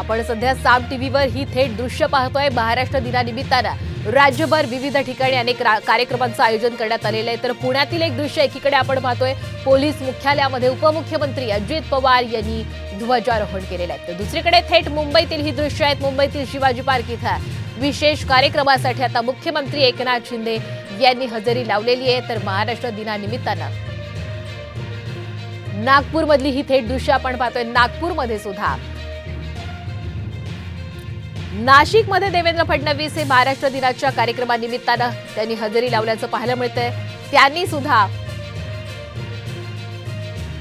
आपण सध्या साम टीव्हीवर ही थेट दृश्य पाहतोय। महाराष्ट्र दिनानिमित्तानं राज्यभर विविध ठिकाणी अनेक कार्यक्रमांचं आयोजन करण्यात आलेलं आहे। तर पुण्यातील एक दृश्य एकीकडे आपण पाहतोय, पोलीस मुख्यालयामध्ये उपमुख्यमंत्री अजित पवार यांनी ध्वजारोहण केलेलं आहे। तर दुसरीकडे थेट मुंबईतील ही दृश्य आहेत। मुंबईतील शिवाजी पार्क इथं विशेष कार्यक्रमासाठी आता मुख्यमंत्री एकनाथ शिंदे यांनी हजेरी लावलेली आहे। तर महाराष्ट्र दिनानिमित्तानं नागपूरमधली ही थेट दृश्य आपण पाहतोय। नागपूरमध्ये सुद्धा नाशिकमध्ये देवेंद्र फडणवीस हे महाराष्ट्र दिनाच्या कार्यक्रमानिमित्तानं त्यांनी हजेरी लावल्याचं पाहायला मिळतंय। त्यांनी सुद्धा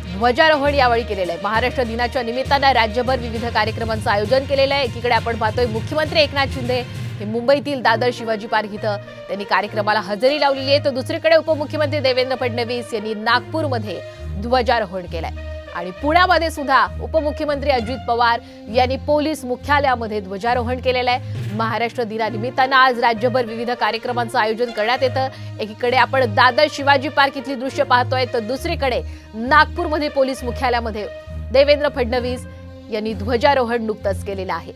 ध्वजारोहण यावेळी केलेलं आहे। महाराष्ट्र दिनाच्या निमित्तानं राज्यभर विविध कार्यक्रमांचं आयोजन केलेलं आहे। एकीकडे आपण पाहतोय मुख्यमंत्री एकनाथ शिंदे हे मुंबईतील दादर शिवाजी पार्क इथं त्यांनी कार्यक्रमाला हजेरी लावलेली आहे। तर दुसरीकडे उपमुख्यमंत्री देवेंद्र फडणवीस यांनी नागपूरमध्ये ध्वजारोहण केलंय आणि पुण्यामध्ये सुद्धा उपमुख्यमंत्री अजित पवार यांनी पोलीस मुख्यालयामध्ये ध्वजारोहण केलेलं आहे। महाराष्ट्र दिनानिमित्तानं आज राज्यभर विविध कार्यक्रमांचं आयोजन करण्यात येतं। एकीकडे आपण दादर शिवाजी पार्क इथली दृश्य पाहतोय, तर दुसरीकडे नागपूरमध्ये पोलीस मुख्यालयामध्ये देवेंद्र फडणवीस यांनी ध्वजारोहण नुकतंच केलेलं आहे।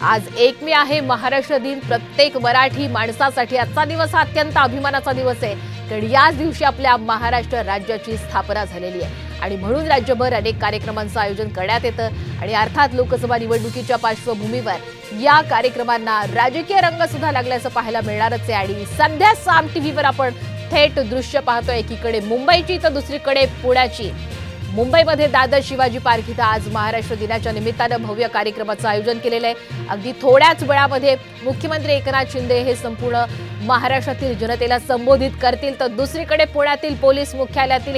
आज 1 मे आहे, महाराष्ट्र दिन। प्रत्येक मराठी माणसासाठी आजचा दिवस हा अत्यंत अभिमानाचा दिवस आहे, कारण याच दिवशी आपल्या महाराष्ट्र राज्याची स्थापना झालेली आहे आणि म्हणून राज्यभर अनेक कार्यक्रमांचं आयोजन करण्यात येतं। आणि अर्थात लोकसभा निवडणुकीच्या पार्श्वभूमीवर या कार्यक्रमांना राजकीय रंग सुद्धा लागल्याचं पाहायला मिळणारच आहे। आणि सध्या साम टीव्हीवर आपण थेट दृश्य पाहतोय, एकीकडे मुंबईची तर दुसरीकडे पुण्याची। मुंबईमध्ये दादर शिवाजी पार्क इथं आज महाराष्ट्र दिनाच्या निमित्तानं भव्य कार्यक्रमाचं आयोजन केलेलं आहे। अगदी थोड्याच वेळामध्ये मुख्यमंत्री एकनाथ शिंदे हे संपूर्ण महाराष्ट्रातील जनतेला संबोधित करतील। तर दुसरीकडे पुण्यातील पोलीस मुख्यालयातील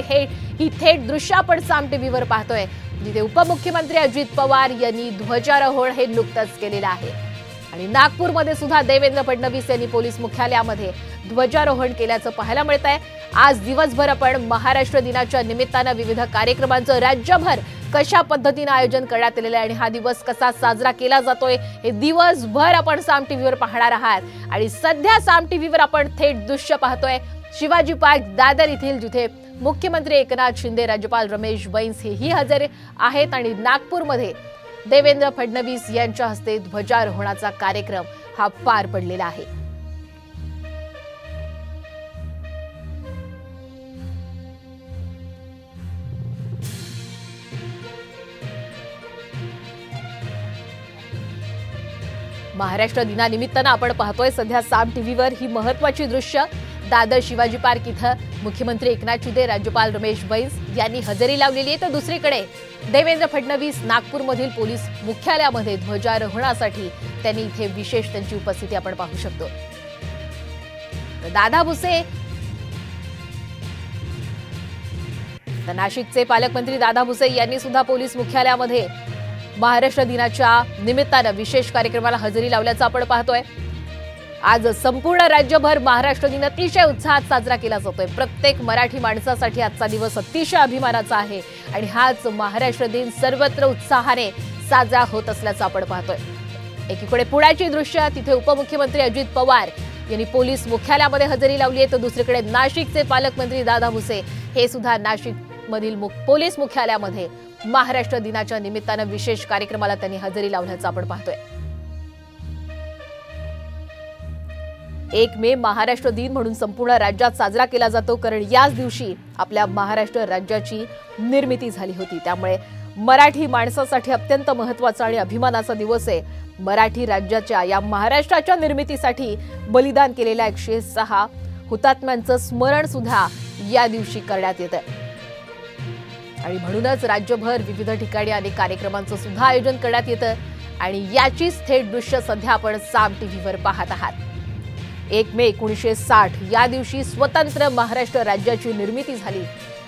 ही थेट दृश्य आपण साम टीव्हीवर पाहतोय, जिथे उपमुख्यमंत्री अजित पवार यांनी ध्वजारोहण हे नुकतंच केलेलं आहे। आणि नागपूरमध्ये सुद्धा देवेंद्र फडणवीस यांनी पोलीस मुख्यालयामध्ये ध्वजारोहण केल्याचं पाहायला मिळतंय। आज दिवसभर आपण महाराष्ट्र दिनाच्या निमित्तानं विविध कार्यक्रमांचं राज्यभर कशा पद्धतीने आयोजन करण्यात आलेलं आहे आणि हा दिवस कसा साजरा केला जातोय हे दिवसभर आपण साम टीव्हीवर पाहणार आहात। आणि सध्या साम टीव्हीवर आपण थेट दृश्य पाहतोय शिवाजी पार्क दादर येथील, जिथे मुख्यमंत्री एकनाथ शिंदे, राज्यपाल रमेश बैस हेही हजर आहेत आणि नागपूरमध्ये देवेंद्र फडणवीस यांच्या हस्ते ध्वजारोहणाचा कार्यक्रम हा पार पडलेला आहे। महाराष्ट्र दिनानिमित्तानं आपण पाहतोय सध्या साम टीव्हीवर ही महत्त्वाची दृश्य। दादर शिवाजी पार्क इथं मुख्यमंत्री एकनाथ शिंदे, राज्यपाल रमेश बैस यांनी हजेरी लावलेली आहे। तर दुसरीकडे देवेंद्र फडणवीस नागपूरमधील पोलीस मुख्यालयामध्ये ध्वजारोहणासाठी त्यांनी इथे विशेष त्यांची उपस्थिती आपण पाहू शकतो। दादा भुसे, तर नाशिकचे पालकमंत्री दादा भुसे यांनी सुद्धा पोलीस मुख्यालयामध्ये महाराष्ट्र दिनाच्या निमित्तानं विशेष कार्यक्रमाला हजेरी लावल्याचं आपण पाहतोय। आज संपूर्ण राज्यभर महाराष्ट्र दिन अतिशय उत्साहात साजरा केला जातोय। प्रत्येक मराठी माणसासाठी आजचा दिवस अतिशय अभिमानाचा आहे आणि हाच महाराष्ट्र दिन सर्वत्र उत्साहाने साजरा होत असल्याचं आपण पाहतोय। एकीकडे पुण्याची दृश्य, तिथे उपमुख्यमंत्री अजित पवार यांनी पोलीस मुख्यालयामध्ये हजेरी लावली आहे, तर दुसरीकडे नाशिकचे पालकमंत्री दादा भुसे हे सुद्धा नाशिकमधील पोलीस मुख्यालयामध्ये महाराष्ट्र दिनाच्या निमित्तानं विशेष कार्यक्रमाला त्यांनी हजेरी लावल्याचं आपण पाहतोय। 1 मे महाराष्ट्र दिन म्हणून संपूर्ण राज्यात साजरा केला जातो, कारण याच दिवशी आपल्या महाराष्ट्र राज्याची निर्मिती झाली होती। त्यामुळे मराठी माणसासाठी अत्यंत महत्त्वाचा आणि अभिमानाचा दिवस आहे। मराठी राज्याच्या या महाराष्ट्राच्या निर्मितीसाठी बलिदान केलेल्या 106 हुतात्म्यांचं स्मरण सुद्धा या दिवशी करण्यात येतं आणि म्हणूनच राज्यभर विविध ठिकाणी अनेक कार्यक्रमांचं सुद्धा आयोजन करण्यात येतं। आणि याचीच थेट दृश्य सध्या आपण साम टीव्हीवर पाहत आहात। 1 मे 1960 या दिवशी स्वतंत्र महाराष्ट्र राज्याची निर्मिती झाली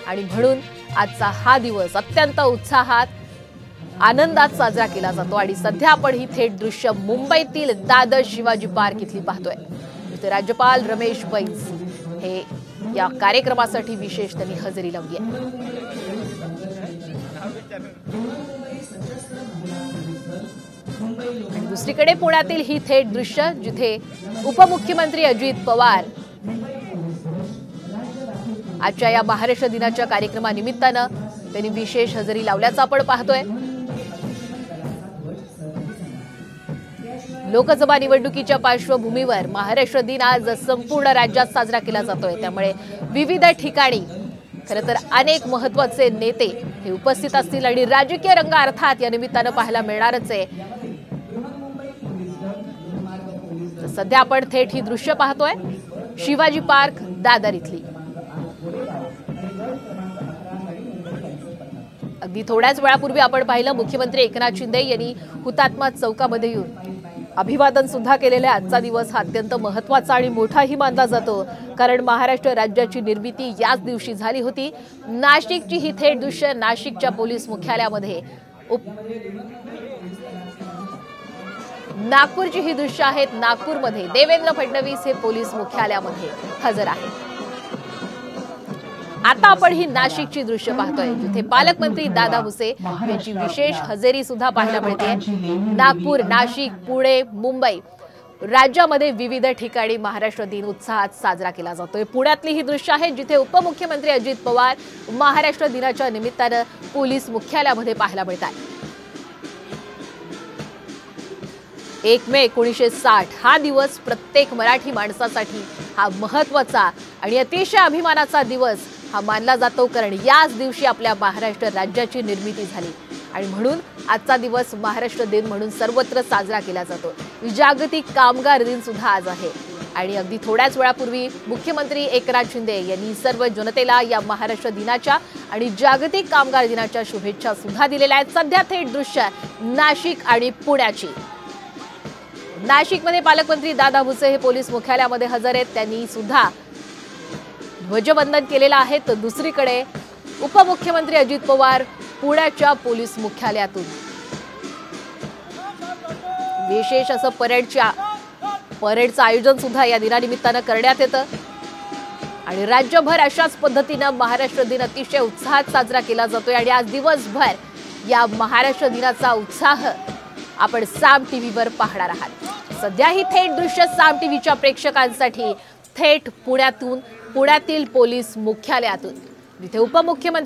आणि म्हणून आजचा हा दिवस अत्यंत उत्साहात आनंदात साजरा केला जातो। आणि सध्या आपण ही थेट दृश्य मुंबईतील दादर शिवाजी पार्क इथली पाहतोय, जिथे राज्यपाल रमेश बैस हे या कार्यक्रमासाठी विशेष त्यांनी हजेरी लावली आहे। दुसरीकडे पुण्यातील ही थेट दृश्य, जिथे उपमुख्यमंत्री अजित पवार आजच्या या महाराष्ट्र दिनाच्या कार्यक्रमानिमित्तानं त्यांनी विशेष हजेरी लावल्याचं आपण पाहतोय। लोकसभा निवडणुकीच्या पार्श्वभूमीवर महाराष्ट्र दिन आज संपूर्ण राज्यात साजरा केला जातोय। त्यामुळे विविध ठिकाणी खरं तर अनेक महत्त्वाचे नेते हे उपस्थित असतील आणि राजकीय रंग अर्थात या निमित्तानं पाहायला मिळणारच आहे। सध्या आपण थेट ही दृश्य पाहतोय शिवाजी पार्क दादर इथली। अगदी थोड्याच वेळापूर्वी आपण पाहिलं मुख्यमंत्री एकनाथ शिंदे यांनी हुतात्मा चौकामध्ये येऊन अभिवादन सुद्धा केलेले। आजचा दिवस हा अत्यंत महत्त्वाचा आणि मोठाही मानला जातो, कारण महाराष्ट्र राज्याची निर्मिती याच दिवशी झाली होती। नाशिकची ही थेट दृश्य नाशिकच्या पोलीस मुख्यालयामध्ये, नागपूरची ही दृश्य आहेत नागपूरमध्ये देवेंद्र फडणवीस हे पोलीस मुख्यालयामध्ये हजर आहेत। आता आपण ही नाशिकची दृश्य पाहतोय, जिथे पालकमंत्री दादा भुसे यांची विशेष हजेरी सुद्धा पाहायला मिळते। नागपूर, नाशिक, पुणे, मुंबई राज्यामध्ये विविध ठिकाणी महाराष्ट्र दिन उत्साहात साजरा केला जातोय। पुण्यातली ही दृश्य आहे, जिथे उपमुख्यमंत्री अजित पवार महाराष्ट्र दिनाच्या निमित्तानं पोलीस मुख्यालयामध्ये पाहायला मिळतात। 1 मे 1960 हा दिवस प्रत्येक मराठी माणसासाठी हा महत्त्वाचा आणि अतिशय अभिमानाचा दिवस हा मानला जातो, कारण याच दिवशी आपल्या महाराष्ट्र राज्याची निर्मिती झाली आणि म्हणून आजचा दिवस महाराष्ट्र दिन म्हणून सर्वत्र साजरा केला जातो। जागतिक कामगार दिन सुद्धा आज आहे आणि अगदी थोड्याच वेळापूर्वी मुख्यमंत्री एकनाथ शिंदे यांनी सर्व जनतेला या महाराष्ट्र दिनाच्या आणि जागतिक कामगार दिनाच्या शुभेच्छा सुद्धा दिलेल्या आहेत। सध्या थेट दृश्य नाशिक आणि पुण्याची। नाशिकमध्ये पालकमंत्री दादा भुसे हे पोलीस मुख्यालयामध्ये हजर आहेत, त्यांनी सुद्धा ध्वजवंदन केलेलं आहे। तर दुसरीकडे उपमुख्यमंत्री अजित पवार पुण्याच्या पोलीस मुख्यालयातून विशेष असं परेडचं आयोजन सुद्धा या दिनानिमित्तानं करण्यात येतं आणि राज्यभर अशाच पद्धतीनं महाराष्ट्र दिन अतिशय उत्साहात साजरा केला जातोय आणि आज दिवसभर या महाराष्ट्र दिनाचा उत्साह आपण साम टीव्हीवर पाहणार आहात। सध्या ही थेट दृश्य साम टीव्हीच्या प्रेक्षकांसाठी थेट पुण्यातील पोलीस मुख्यालयातून, जिथे उपमुख्यमंत्री